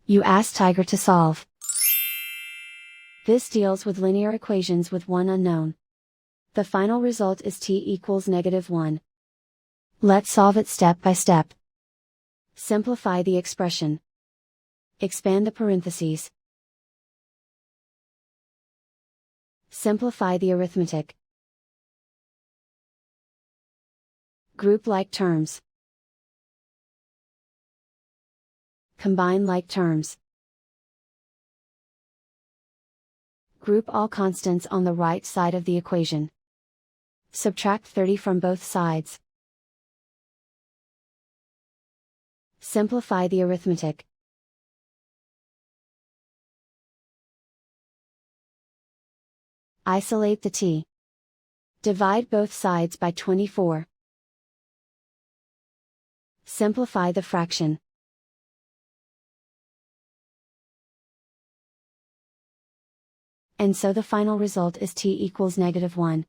You ask Tiger to solve. This deals with linear equations with one unknown. The final result is t equals -1. Let's solve it step by step. Simplify the expression. Expand the parentheses. Simplify the arithmetic. Group like terms. Combine like terms. Group all constants on the right side of the equation. Subtract 30 from both sides. Simplify the arithmetic. Isolate the t. Divide both sides by 24. Simplify the fraction. And so the final result is t equals -1.